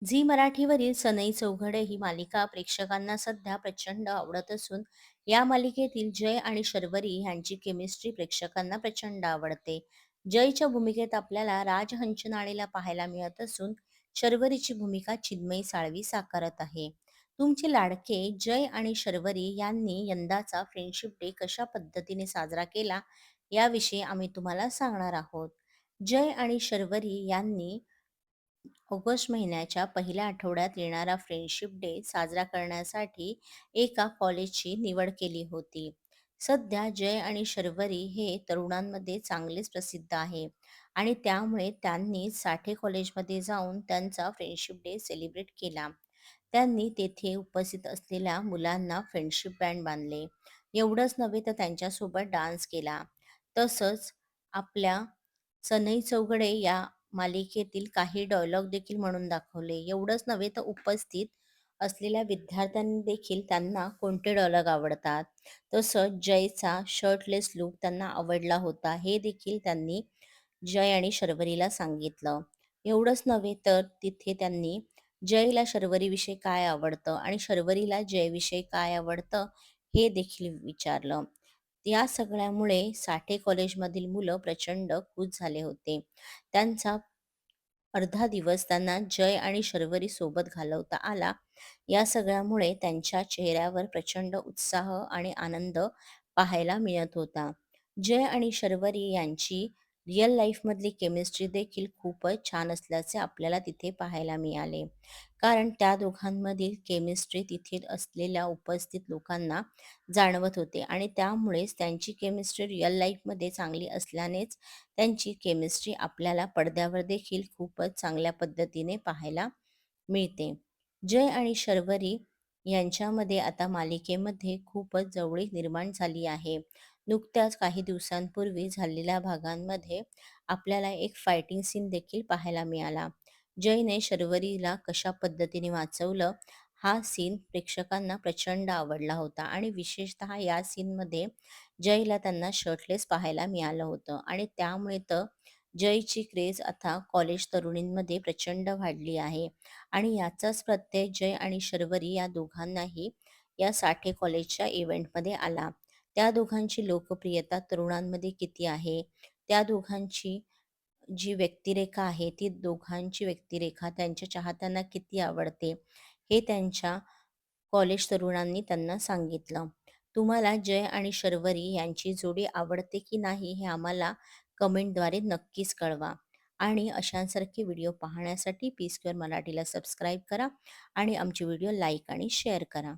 Zee मराठीवरील सनई चौघडे ही मालिका प्रेक्षकांना सध्या प्रचंड आवडत असून या मालिकेतील जय आणि शर्वरी यांची केमिस्ट्री प्रेक्षकांना प्रचंड आवडते. जयच्या भूमिकेत आपल्याला राज हंचनाळेला पाहायला मिळत असून शर्वरीची भूमिका चिन्मयी साळवी साकारत आहे. तुमचे लाडके जय आणि शर्वरी यांनी यंदाचा फ्रेंडशिप डे कशा पद्धतीने साजरा केला याविषयी आम्ही तुम्हाला सांगणार आहोत. जय आणि शर्वरी यांनी ऑगस्ट महिन्याच्या पहिल्या आठवड्यात येणारा फ्रेंडशिप डे साजरा करण्यासाठी एका कॉलेजची निवड केली होती. सध्या जय आणि शर्वरी हे तरुणांमध्ये चांगलेच प्रसिद्ध आहे आणि त्यामुळे त्यांनी साठे कॉलेजमध्ये जाऊन त्यांचा फ्रेंडशिप डे सेलिब्रेट केला. त्यांनी तेथे उपस्थित असलेल्या मुलांना फ्रेंडशिप बँड बांधले. एवढंच नव्हे तर त्यांच्यासोबत डान्स केला. तसंच आपल्या सनई चौघडे या मालिकेतील काही डायलॉग देखील म्हणून दाखवले. एवढंच नव्हे तर उपस्थित असलेल्या विद्यार्थ्यांनी देखील त्यांना कोणते डायलॉग आवडतात. तसंच जयचा शर्टलेस लूक त्यांना आवडला होता. हे देखील त्यांनी जय आणि शर्वरीला सांगितलं. एवढंच नव्हे तर तिथे त्यांनी जयला शर्वरीविषयी काय आवडतं आणि शर्वरीला जयविषयी काय आवडतं हे देखील विचारलं. या सगळ्यामुळे साठे कॉलेजमधील मुलं प्रचंड खुश झाले होते. त्यांचा अर्धा दिवस त्यांना जय आणि शर्वरी सोबत घालवता आला. या सगळ्यामुळे त्यांच्या चेहऱ्यावर प्रचंड उत्साह आणि आनंद पाहायला मिळत होता. जय आणि शर्वरी यांची रिअल लाईफमधली केमिस्ट्री देखील खूपच छान असल्याचे आपल्याला तिथे पाहायला मिळाले. कारण त्या दोघांमधील केमिस्ट्री तिथे असलेल्या उपस्थित लोकांना जाणवत होते आणि त्यामुळेच त्यांची केमिस्ट्री रिअल लाईफमध्ये चांगली असल्यानेच त्यांची केमिस्ट्री आपल्याला पडद्यावर देखील खूपच चांगल्या पद्धतीने पाहायला मिळते. जय आणि शर्वरी यांच्यामध्ये आता मालिकेमध्ये खूपच जवळीक निर्माण झाली आहे. नुकत्याच काही दिवसांपूर्वी झालेल्या भागांमध्ये आपल्याला एक फायटिंग सीन देखील पाहायला मिळाला. जयने शर्वरीला कशा पद्धतीने वाचवलं हा सीन प्रेक्षकांना प्रचंड आवडला होता आणि विशेषतः या सीनमध्ये जयला त्यांना शर्टलेस पाहायला मिळालं होतं आणि त्यामुळे तर जयची क्रेज आता कॉलेज तरुणींमध्ये प्रचंड वाढली आहे आणि याचाच प्रत्यय जय आणि शर्वरी या दोघांनाही या साठे कॉलेजच्या इव्हेंटमध्ये आला. त्या दोघांची लोकप्रियता तरुणांमध्ये किती आहे, त्या दोघांची जी व्यक्तिरेखा आहे, ती दोघांची व्यक्तिरेखा त्यांच्या चाहत्यांना किती आवडते, हे त्यांच्या कॉलेज तरुणांनी त्यांना सांगितलं. तुम्हाला जय आणि शर्वरी यांची जोडी आवडते की नाही हे आम्हाला कमेंटद्वारे नक्कीच कळवा. आणि अशांसारखे व्हिडिओ पाहण्यासाठी पी स्क्वेअर मराठीला सबस्क्राईब करा आणि आमचे व्हिडिओ लाईक आणि शेअर करा.